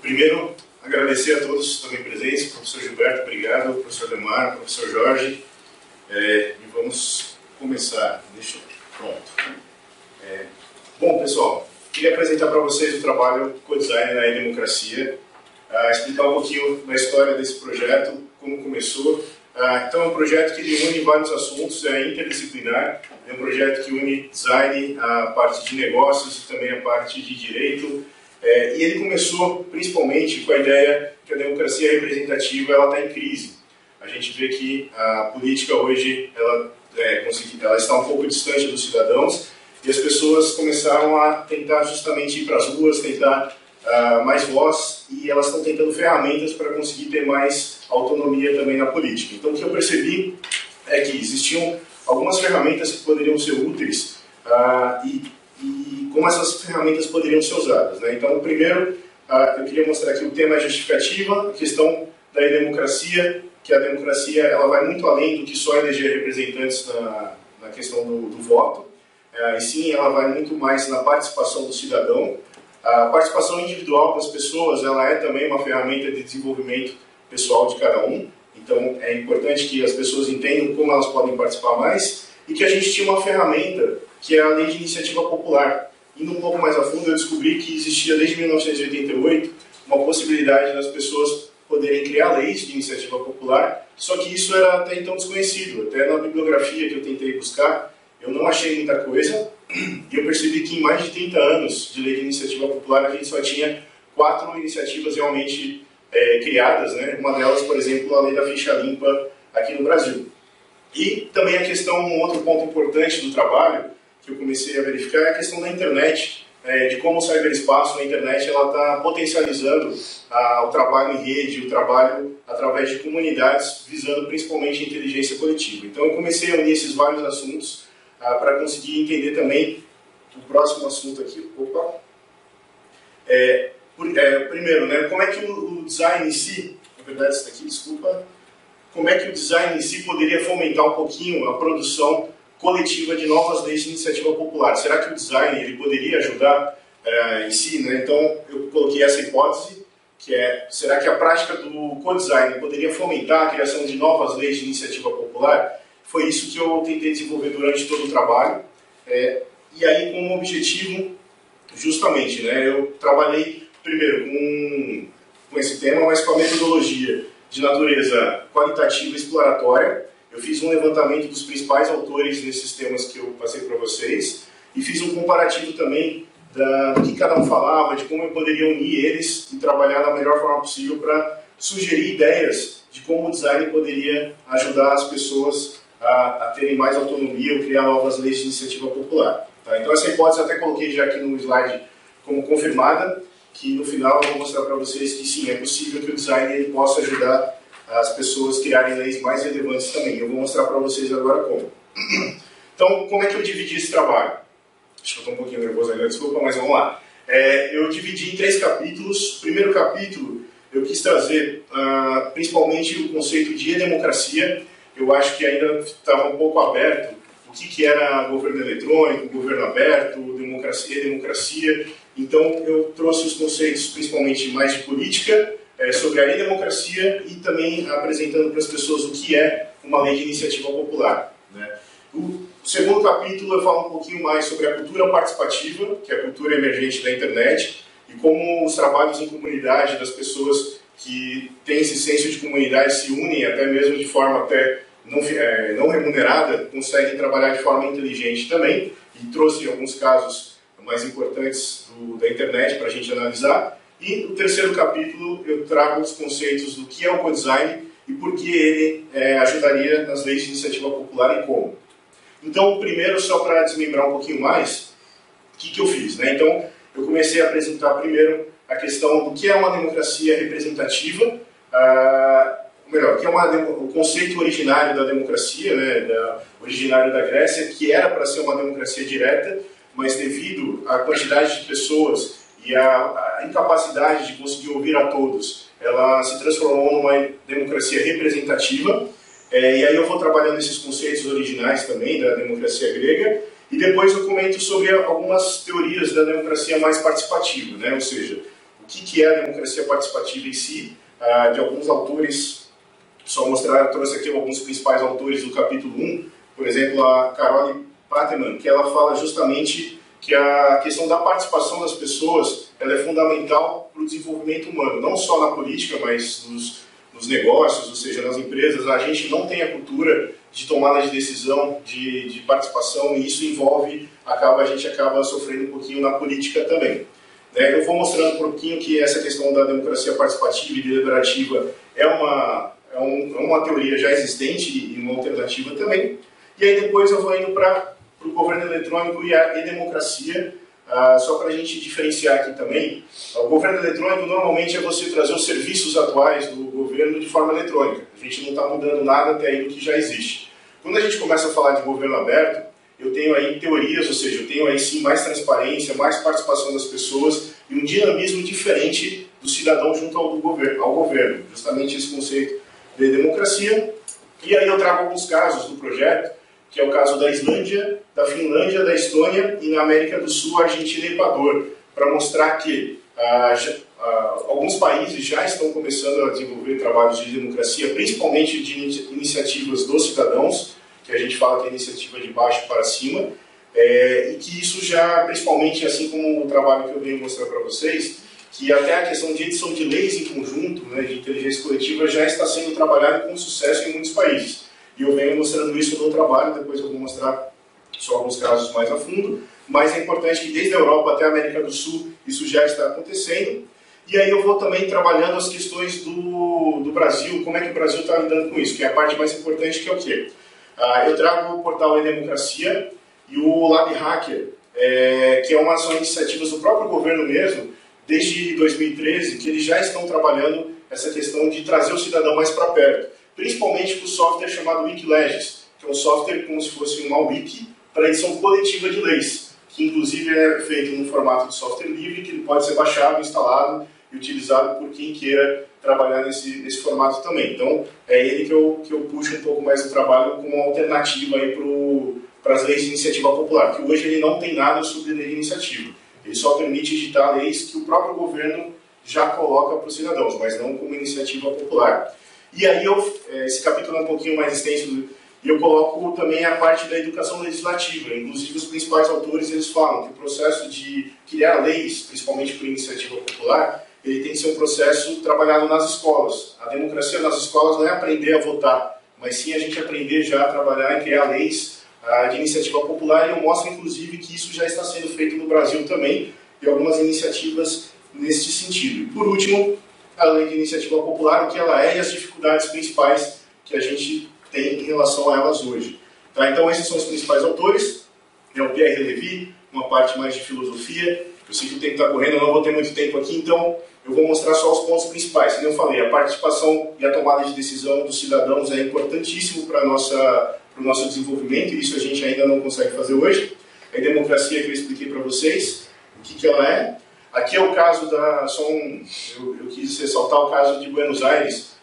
Primeiro, agradecer a todos também presentes, professor Gilberto, obrigado, professor Demar, professor Jorge, e vamos começar. Pronto. Bom, pessoal, queria apresentar para vocês o trabalho Co-Design na E-Democracia, explicar um pouquinho da história desse projeto, como começou. Então, é um projeto que une vários assuntos, é interdisciplinar, é um projeto que une design, a parte de negócios e também a parte de direito. E ele começou principalmente com a ideia que a democracia representativa está em crise. A gente vê que a política hoje ela está um pouco distante dos cidadãos e as pessoas começaram a tentar justamente ir para as ruas, tentar mais voz, e elas estão tentando ferramentas para conseguir ter mais autonomia também na política. Então o que eu percebi é que existiam algumas ferramentas que poderiam ser úteis e como essas ferramentas poderiam ser usadas, né? Então, primeiro, eu queria mostrar aqui o tema justificativa, a questão da democracia, que a democracia ela vai muito além do que só eleger representantes na questão do voto, e sim, ela vai muito mais na participação do cidadão. A participação individual das pessoas ela é também uma ferramenta de desenvolvimento pessoal de cada um, então é importante que as pessoas entendam como elas podem participar mais, e que a gente tinha uma ferramenta que é a Lei de Iniciativa Popular. Indo um pouco mais a fundo, eu descobri que existia desde 1988 uma possibilidade das pessoas poderem criar leis de iniciativa popular, só que isso era até então desconhecido. Até na bibliografia que eu tentei buscar, eu não achei muita coisa, e eu percebi que em mais de 30 anos de lei de iniciativa popular, a gente só tinha 4 iniciativas realmente criadas, né? Uma delas, por exemplo, a Lei da Ficha Limpa aqui no Brasil. E também a questão, um outro ponto importante do trabalho, que eu comecei a verificar, é a questão da internet, de como o cyberespaço na internet está potencializando o trabalho em rede, o trabalho através de comunidades, visando principalmente a inteligência coletiva. Então eu comecei a unir esses vários assuntos para conseguir entender também o próximo assunto aqui. Primeiro, né, como é que o design em si, na verdade isso daqui, desculpa, como é que o design em si poderia fomentar um pouquinho a produção coletiva de novas leis de iniciativa popular? Será que o design ele poderia ajudar em si, né? Então eu coloquei essa hipótese, que será que a prática do co-design poderia fomentar a criação de novas leis de iniciativa popular? Foi isso que eu tentei desenvolver durante todo o trabalho, e aí com o objetivo, justamente, né, eu trabalhei primeiro com esse tema, mas com a metodologia de natureza qualitativa e exploratória. Eu fiz um levantamento dos principais autores desses temas que eu passei para vocês e fiz um comparativo também do que cada um falava, de como eu poderia unir eles e trabalhar da melhor forma possível para sugerir ideias de como o design poderia ajudar as pessoas a terem mais autonomia ou criar novas leis de iniciativa popular. Tá? Então essa hipótese eu até coloquei já aqui no slide como confirmada, que no final eu vou mostrar para vocês que sim, é possível que o design ele possa ajudar as pessoas criarem leis mais relevantes também. Eu vou mostrar para vocês agora como. Então, como é que eu dividi esse trabalho? Acho que eu estou um pouquinho nervoso ainda, desculpa, mas vamos lá. Eu dividi em 3 capítulos. O primeiro capítulo, eu quis trazer principalmente o conceito de e-democracia. Eu acho que ainda estava um pouco aberto o que era governo eletrônico, governo aberto, democracia e democracia. Então, eu trouxe os conceitos principalmente mais de política, sobre a e-democracia, e também apresentando para as pessoas o que é uma lei de iniciativa popular, né? O segundo capítulo eu falo um pouquinho mais sobre a cultura participativa, que é a cultura emergente da internet, e como os trabalhos em comunidade das pessoas que têm esse senso de comunidade se unem, até mesmo de forma até não remunerada, conseguem trabalhar de forma inteligente também, e trouxe alguns casos mais importantes da internet para a gente analisar. E no terceiro capítulo eu trago os conceitos do que é o co-design e por que ele ajudaria nas leis de iniciativa popular e como. Então, primeiro, só para desmembrar um pouquinho mais, o que eu fiz, né? Então, eu comecei a apresentar primeiro a questão do que é uma democracia representativa, melhor, que é o conceito originário da democracia, né, originário da Grécia, que era para ser uma democracia direta, mas devido à quantidade de pessoas e a incapacidade de conseguir ouvir a todos, ela se transformou numa democracia representativa. E aí eu vou trabalhando esses conceitos originais também da democracia grega, e depois eu comento sobre algumas teorias da democracia mais participativa, né? Ou seja, o que é a democracia participativa em si, de alguns autores, só mostrar, eu trouxe aqui alguns principais autores do capítulo 1, por exemplo, a Carole Pateman, que ela fala justamente que a questão da participação das pessoas ela é fundamental para o desenvolvimento humano, não só na política, mas nos negócios, ou seja, nas empresas. A gente não tem a cultura de tomada de decisão, de participação, e isso envolve, a gente acaba sofrendo um pouquinho na política também. Eu vou mostrando um pouquinho que essa questão da democracia participativa e deliberativa é uma teoria já existente e uma alternativa também. E aí depois eu vou indo para o governo eletrônico e a democracia, só para a gente diferenciar aqui também. O governo eletrônico normalmente é você trazer os serviços atuais do governo de forma eletrônica. A gente não está mudando nada até aí do que já existe. Quando a gente começa a falar de governo aberto, eu tenho aí teorias, ou seja, eu tenho aí sim mais transparência, mais participação das pessoas e um dinamismo diferente do cidadão junto ao governo. Justamente esse conceito de democracia. E aí eu trago alguns casos do projeto, que é o caso da Islândia, da Finlândia, da Estônia e na América do Sul, Argentina e Equador, para mostrar que alguns países já estão começando a desenvolver trabalhos de democracia, principalmente de iniciativas dos cidadãos, que a gente fala que é iniciativa de baixo para cima, e que isso já, principalmente, assim como o trabalho que eu venho mostrar para vocês, que até a questão de edição de leis em conjunto, né, de inteligência coletiva, já está sendo trabalhado com sucesso em muitos países. E eu venho mostrando isso no trabalho, depois eu vou mostrar só alguns casos mais a fundo, mas é importante que desde a Europa até a América do Sul isso já está acontecendo. E aí eu vou também trabalhando as questões do Brasil, como é que o Brasil está lidando com isso, que é a parte mais importante, que é o quê? Eu trago o portal E-Democracia e o Lab Hacker, que são iniciativas do próprio governo mesmo, desde 2013, que eles já estão trabalhando essa questão de trazer o cidadão mais para perto, principalmente com o software chamado Wikileges, que é um software como se fosse uma wiki para edição coletiva de leis, que inclusive é feito no formato de software livre, que ele pode ser baixado, instalado e utilizado por quem queira trabalhar nesse formato também. Então, é ele que eu puxo um pouco mais do trabalho como uma alternativa para as leis de iniciativa popular, que hoje ele não tem nada sobre lei de iniciativa. Ele só permite editar leis que o próprio governo já coloca para os cidadãos, mas não como iniciativa popular. E aí, esse capítulo é um pouquinho mais extenso, e eu coloco também a parte da educação legislativa. Inclusive, os principais autores eles falam que o processo de criar leis, principalmente por iniciativa popular, ele tem que ser um processo trabalhado nas escolas. A democracia nas escolas não é aprender a votar, mas sim a gente aprender já a trabalhar e criar leis de iniciativa popular, e eu mostro, inclusive, que isso já está sendo feito no Brasil também, e algumas iniciativas nesse sentido. E, por último, a lei de iniciativa popular, o que ela é e as dificuldades principais que a gente tem em relação a elas hoje. Tá? Então, esses são os principais autores. O Pierre Levy, uma parte mais de filosofia. Eu sei que o tempo está correndo, eu não vou ter muito tempo aqui, então eu vou mostrar só os pontos principais. Como eu falei, a participação e a tomada de decisão dos cidadãos é importantíssimo para o nosso desenvolvimento, e isso a gente ainda não consegue fazer hoje. A democracia que eu expliquei para vocês, o que ela é. Aqui é o caso eu quis ressaltar o caso de Buenos Aires,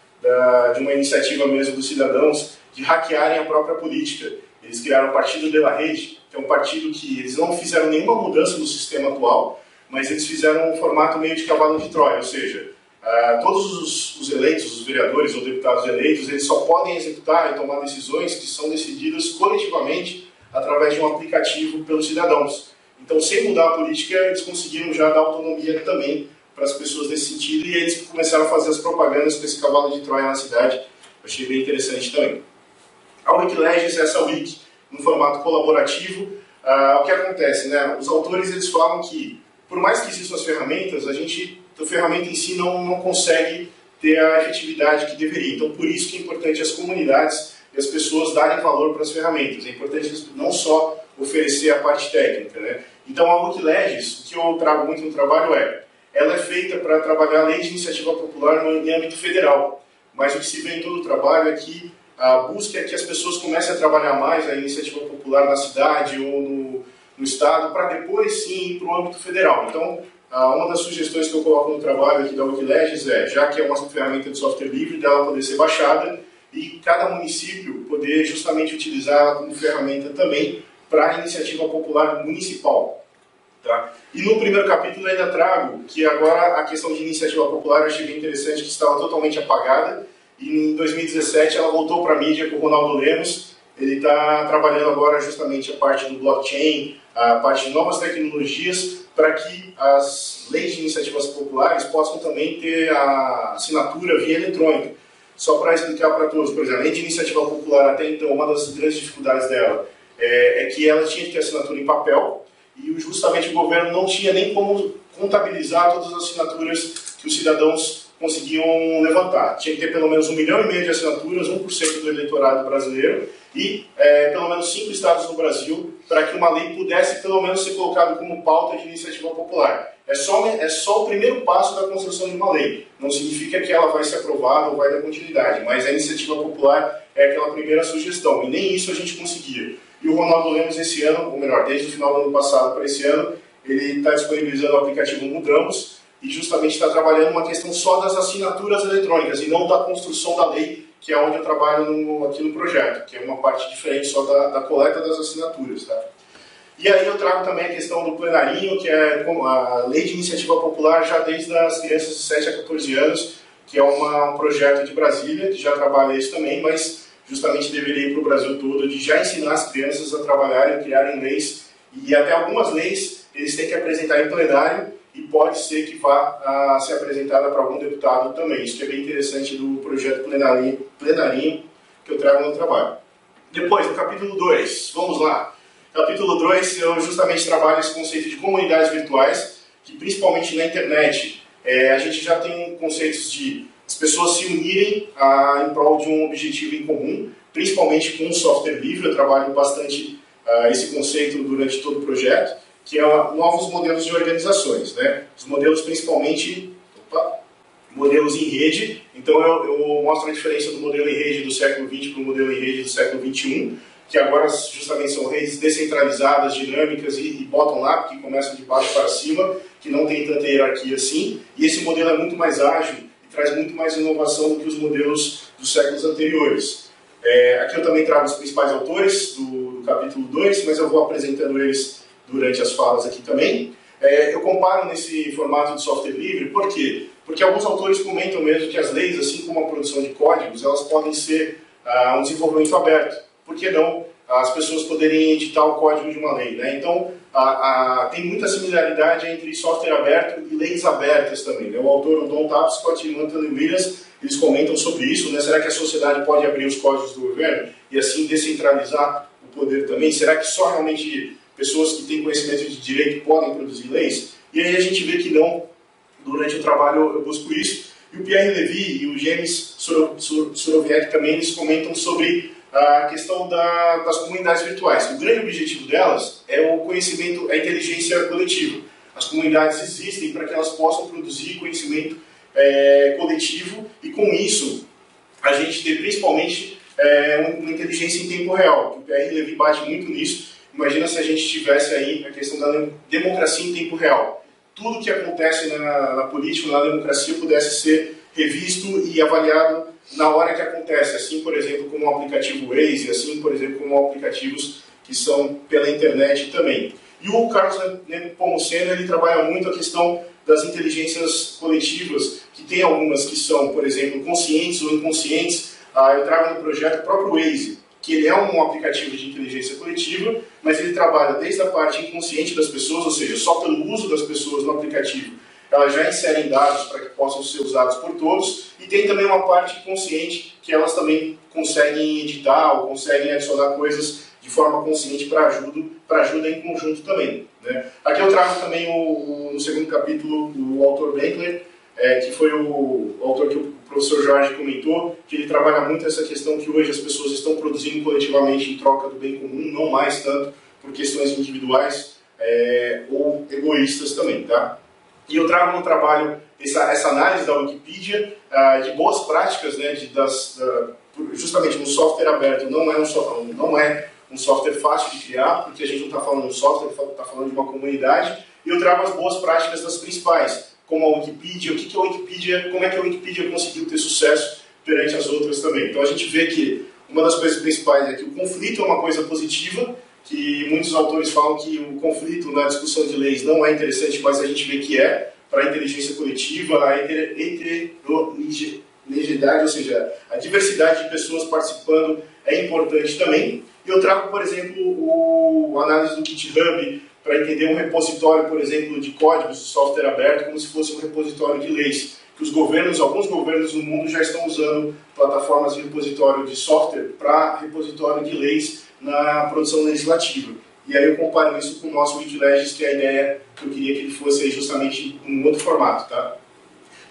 de uma iniciativa mesmo dos cidadãos de hackearem a própria política. Eles criaram o Partido de la Rede, que é um partido que eles não fizeram nenhuma mudança no sistema atual, mas eles fizeram um formato meio de cavalo de Troia, ou seja, todos os eleitos, os vereadores ou deputados eleitos, eles só podem executar e tomar decisões que são decididas coletivamente através de um aplicativo pelos cidadãos. Então, sem mudar a política, eles conseguiram já dar autonomia também para as pessoas nesse sentido, e eles começaram a fazer as propagandas com esse cavalo de Troia na cidade. Eu achei bem interessante também. A Wikileges é essa wiki, no formato colaborativo. O que acontece, né? Os autores eles falam que, por mais que existam as ferramentas, a ferramenta em si não consegue ter a efetividade que deveria. Então, por isso que é importante as comunidades e as pessoas darem valor para as ferramentas. É importante não só oferecer a parte técnica, né? Então, a Wikileges, o que eu trago muito no trabalho ela é feita para trabalhar a lei de iniciativa popular em âmbito federal. Mas o que se vê em todo o trabalho é que a busca é que as pessoas comecem a trabalhar mais a iniciativa popular na cidade ou no estado, para depois sim ir para o âmbito federal. Então, uma das sugestões que eu coloco no trabalho aqui da Wikileges já que é uma ferramenta de software livre, dela poder ser baixada e cada município poder justamente utilizá-la como ferramenta também para a iniciativa popular municipal. Tá? E no primeiro capítulo eu ainda trago que agora a questão de iniciativa popular eu achei bem interessante, que estava totalmente apagada, e em 2017 ela voltou para a mídia com o Ronaldo Lemos. Ele está trabalhando agora justamente a parte do blockchain, a parte de novas tecnologias, para que as leis de iniciativas populares possam também ter a assinatura via eletrônica. Só para explicar para todos, por exemplo, a lei de iniciativa popular até então, uma das grandes dificuldades dela é que ela tinha que ter assinatura em papel, e justamente o governo não tinha nem como contabilizar todas as assinaturas que os cidadãos conseguiam levantar. Tinha que ter pelo menos 1,5 milhão de assinaturas, 1% do eleitorado brasileiro, e pelo menos 5 estados no Brasil, para que uma lei pudesse pelo menos ser colocada como pauta de iniciativa popular. É só o primeiro passo da construção de uma lei. Não significa que ela vai ser aprovada ou vai dar continuidade, mas a iniciativa popular é aquela primeira sugestão, e nem isso a gente conseguia. E o Ronaldo Lemos esse ano, ou melhor, desde o final do ano passado para esse ano, ele está disponibilizando o aplicativo Mudamos, e justamente está trabalhando uma questão só das assinaturas eletrônicas, e não da construção da lei, que é onde eu trabalho aqui no projeto, que é uma parte diferente só da coleta das assinaturas. Tá? E aí eu trago também a questão do plenarinho, que é a lei de iniciativa popular já desde as crianças de 7 a 14 anos, que é um projeto de Brasília, que já trabalha isso também, mas justamente deveria ir para o Brasil todo, de já ensinar as crianças a trabalharem, criarem leis, e até algumas leis eles têm que apresentar em plenário, e pode ser que vá a ser apresentada para algum deputado também. Isso que é bem interessante do projeto plenarinho que eu trago no trabalho. Depois, no capítulo 2, vamos lá. Capítulo 2, eu justamente trabalho esse conceito de comunidades virtuais, que principalmente na internet, a gente já tem conceitos de as pessoas se unirem em prol de um objetivo em comum, principalmente com um software livre. Eu trabalho bastante esse conceito durante todo o projeto, que é novos modelos de organizações, né? Os modelos principalmente, modelos em rede. Então eu mostro a diferença do modelo em rede do século XX para o modelo em rede do século XXI, que agora justamente são redes descentralizadas, dinâmicas e bottom-up, que começam de baixo para cima, que não tem tanta hierarquia assim, e esse modelo é muito mais ágil e traz muito mais inovação do que os modelos dos séculos anteriores. Aqui eu também trago os principais autores do capítulo 2, mas eu vou apresentando eles durante as falas aqui também. Eu comparo nesse formato de software livre, por quê? Porque alguns autores comentam mesmo que as leis, assim como a produção de códigos, elas podem ser um desenvolvimento aberto. Por que não as pessoas poderem editar o código de uma lei, né? Então, tem muita similaridade entre software aberto e leis abertas também, né? O autor, o Don Tapscott e o Anthony Williams, eles comentam sobre isso, né? Será que a sociedade pode abrir os códigos do governo e assim descentralizar o poder também? Será que só realmente pessoas que têm conhecimento de direito podem produzir leis? E aí a gente vê que não. Durante o trabalho eu busco isso. E o Pierre Levy e o James Soroviec também, eles comentam sobre a questão das comunidades virtuais. O grande objetivo delas é o conhecimento, a inteligência coletiva. As comunidades existem para que elas possam produzir conhecimento coletivo, e com isso a gente ter principalmente uma inteligência em tempo real. O Pierre Levy bate muito nisso. Imagina se a gente tivesse aí a questão da democracia em tempo real. Tudo que acontece na política, na democracia, pudesse ser revisto e avaliado na hora que acontece, assim, por exemplo, como o aplicativo Waze, assim, por exemplo, como aplicativos que são pela internet também. E o Carlos Nepomuceno, ele trabalha muito a questão das inteligências coletivas, que tem algumas que são, por exemplo, conscientes ou inconscientes. Eu trago no projeto o próprio Waze, que ele é um aplicativo de inteligência coletiva, mas ele trabalha desde a parte inconsciente das pessoas, ou seja, só pelo uso das pessoas no aplicativo, elas já inserem dados para que possam ser usados por todos, e tem também uma parte consciente, que elas também conseguem editar ou conseguem adicionar coisas de forma consciente para ajuda em conjunto também, né? Aqui eu trago também, no segundo capítulo, o autor Benkler, que foi o autor que o professor Jorge comentou, que ele trabalha muito essa questão que hoje as pessoas estão produzindo coletivamente em troca do bem comum, não mais tanto por questões individuais ou egoístas também, tá? E eu trago no trabalho essa análise da Wikipedia, de boas práticas, né, justamente no software aberto. Não é um software fácil de criar, porque a gente não está falando de um software, está falando de uma comunidade. E eu trago as boas práticas das principais, como a Wikipedia, o que é a Wikipedia, como é que a Wikipedia conseguiu ter sucesso perante as outras também. Então a gente vê que uma das coisas principais é que o conflito é uma coisa positiva, que muitos autores falam que o conflito na discussão de leis não é interessante, mas a gente vê que é, para a inteligência coletiva, a heterogeneidade, ou seja, a diversidade de pessoas participando é importante também. E eu trago, por exemplo, a análise do GitHub para entender um repositório, por exemplo, de códigos de software aberto, como se fosse um repositório de leis, que os governos, alguns governos no mundo já estão usando plataformas de repositório de software para repositório de leis na produção legislativa. E aí eu comparo isso com o nosso Wikilegics, que é a ideia que eu queria que ele fosse aí justamente em um outro formato, tá?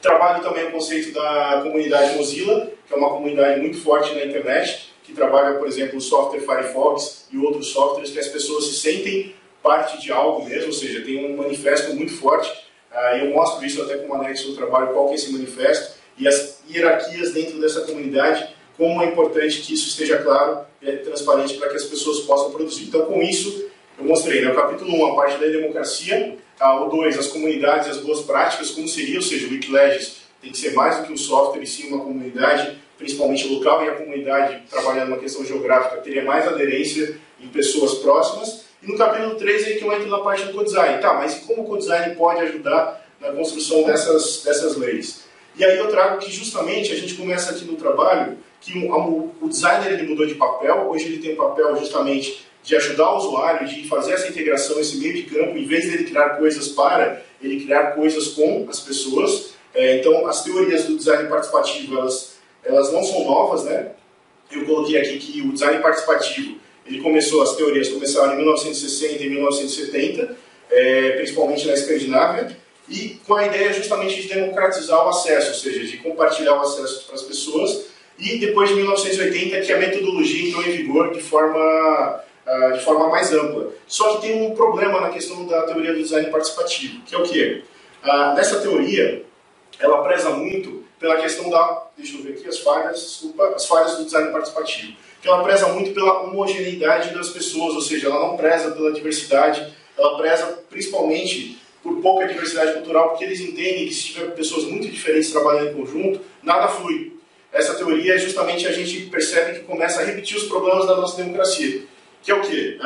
Trabalho também o conceito da comunidade Mozilla, que é uma comunidade muito forte na internet, que trabalha, por exemplo, o software Firefox e outros softwares que as pessoas se sentem parte de algo mesmo, ou seja, tem um manifesto muito forte. E eu mostro isso até como anexo do trabalho, qual que é esse manifesto, e as hierarquias dentro dessa comunidade, como é importante que isso esteja claro e transparente para que as pessoas possam produzir. Então, com isso, eu mostrei, né, o capítulo 1, a parte da democracia, o 2, as comunidades e as boas práticas, como seria, ou seja, o Wikilegics tem que ser mais do que um software, e sim uma comunidade, principalmente local, e a comunidade, trabalhando na questão geográfica, teria mais aderência em pessoas próximas. E no capítulo 3 é que eu entro na parte do co-design. Tá, mas como o co-design pode ajudar na construção dessas leis? E aí eu trago que justamente a gente começa aqui no trabalho que o designer ele mudou de papel, hoje ele tem o papel justamente de ajudar o usuário, de fazer essa integração, esse meio de campo, em vez de ele criar coisas para, ele criar coisas com as pessoas. Então as teorias do design participativo, elas não são novas, né? Eu coloquei aqui que o design participativo, as teorias começaram em 1960 e 1970, principalmente na Escandinávia, e com a ideia justamente de democratizar o acesso, ou seja, de compartilhar o acesso para as pessoas, e depois de 1980 que a metodologia entrou em vigor de forma mais ampla. Só que tem um problema na questão da teoria do design participativo, que é o quê? Nessa teoria, ela preza muito pela questão deixa eu ver aqui as falhas do design participativo. Que ela preza muito pela homogeneidade das pessoas, ou seja, ela não preza pela diversidade, ela preza principalmente por pouca diversidade cultural, porque eles entendem que se tiver pessoas muito diferentes trabalhando em conjunto, nada flui. Essa teoria, justamente, a gente percebe que começa a repetir os problemas da nossa democracia. Que é o quê?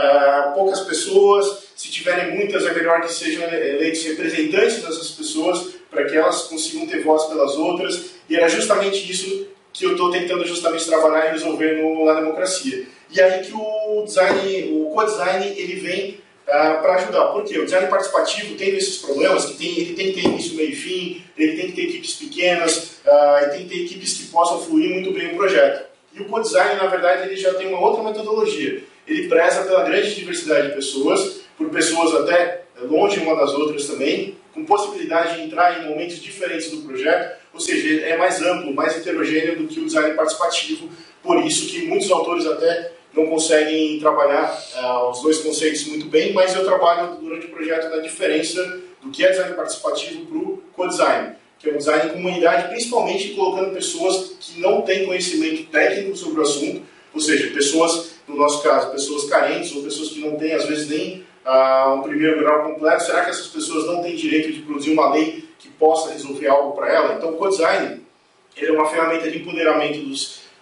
Poucas pessoas, se tiverem muitas, é melhor que sejam eleitos representantes dessas pessoas, para que elas consigam ter voz pelas outras, e era justamente isso que eu estou tentando justamente trabalhar e resolver na democracia. E aí que o co-design, ele vem para ajudar. Por quê? O design participativo, tendo esses problemas, ele tem que ter início, meio e fim, ele tem que ter equipes pequenas, ele tem que ter equipes que possam fluir muito bem o projeto. E o co-design, na verdade, ele já tem uma outra metodologia. Ele preza pela grande diversidade de pessoas, por pessoas até longe uma das outras também, com possibilidade de entrar em momentos diferentes do projeto, ou seja, é mais amplo, mais heterogêneo do que o design participativo, por isso que muitos autores até não conseguem trabalhar os dois conceitos muito bem, mas eu trabalho durante o projeto na diferença do que é design participativo para o co-design, que é um design em comunidade, principalmente colocando pessoas que não têm conhecimento técnico sobre o assunto, ou seja, pessoas, no nosso caso, pessoas carentes ou pessoas que não têm, às vezes, nem um primeiro grau completo. Será que essas pessoas não têm direito de produzir uma lei que possa resolver algo para ela? Então, o co-design ele é uma ferramenta de empoderamento do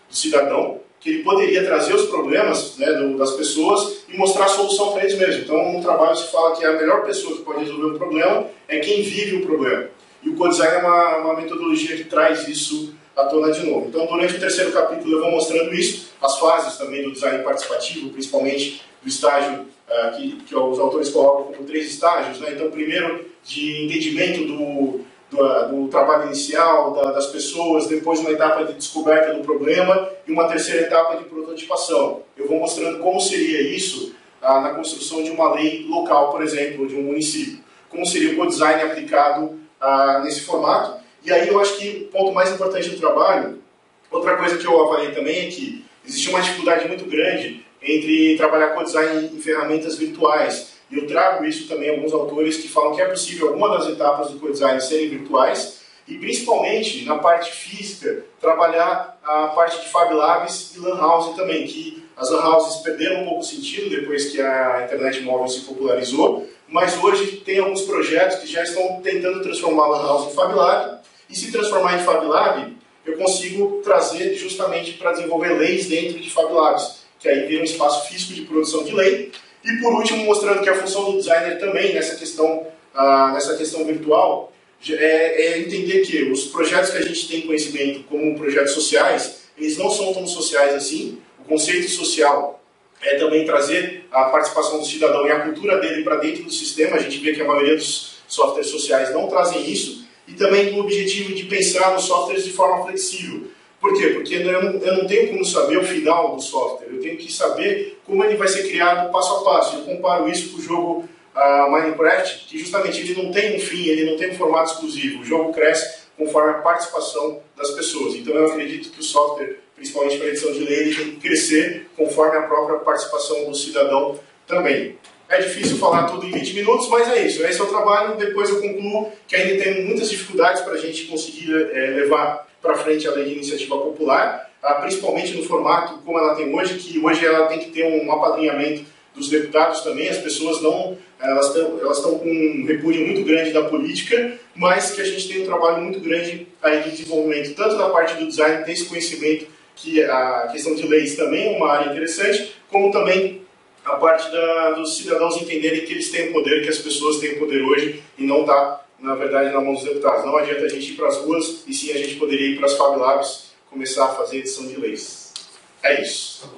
cidadão, que ele poderia trazer os problemas, né, das pessoas e mostrar a solução para eles mesmos. Então, no trabalho se fala que a melhor pessoa que pode resolver um problema é quem vive o problema. E o co-design é uma metodologia que traz isso à tona de novo. Então, durante o terceiro capítulo eu vou mostrando isso, as fases também do design participativo, principalmente do estágio que os autores colocam como 3 estágios, né? Então, primeiro, de entendimento do trabalho inicial, das pessoas, depois uma etapa de descoberta do problema e uma terceira etapa de prototipação. Eu vou mostrando como seria isso na construção de uma lei local, por exemplo, de um município. Como seria o co-design aplicado nesse formato. E aí eu acho que o ponto mais importante do trabalho, outra coisa que eu avaliei também é que existe uma dificuldade muito grande entre trabalhar co-design em ferramentas virtuais. E eu trago isso também a alguns autores que falam que é possível alguma das etapas do co-design serem virtuais e principalmente na parte física trabalhar a parte de Fab Labs e Lan House também, que as Lan Houses perderam um pouco o sentido depois que a internet móvel se popularizou, mas hoje tem alguns projetos que já estão tentando transformar a Lan House em Fab Lab, e se transformar em Fab Lab, eu consigo trazer justamente para desenvolver leis dentro de Fab Labs, que aí vira um espaço físico de produção de lei, E por último, mostrando que a função do designer também nessa questão virtual é entender que os projetos que a gente tem conhecimento como projetos sociais, eles não são tão sociais assim. O conceito social é também trazer a participação do cidadão e a cultura dele para dentro do sistema. A gente vê que a maioria dos softwares sociais não trazem isso. E também o objetivo de pensar nos softwares de forma flexível. Por quê? Porque eu não tenho como saber o final do software. Eu tenho que saber como ele vai ser criado passo a passo. Eu comparo isso com o jogo Minecraft, que justamente ele não tem um fim, ele não tem um formato exclusivo. O jogo cresce conforme a participação das pessoas. Então eu acredito que o software, principalmente para a edição de lei, ele tem que crescer conforme a própria participação do cidadão também. É difícil falar tudo em 20 minutos, mas é isso. Esse é o trabalho. Depois eu concluo que ainda tem muitas dificuldades para a gente conseguir levar para frente a lei de iniciativa popular, principalmente no formato como ela tem hoje, que hoje ela tem que ter um apadrinhamento dos deputados também. As pessoas elas estão com um repúdio muito grande da política, mas que a gente tem um trabalho muito grande aí de desenvolvimento, tanto da parte do design, tem esse conhecimento que a questão de leis também é uma área interessante, como também a parte dos cidadãos entenderem que eles têm o poder, que as pessoas têm o poder hoje e não está, na verdade, na mão dos deputados. Não adianta a gente ir para as ruas, e sim a gente poderia ir para as Fab Labs, começar a fazer edição de leis. É isso.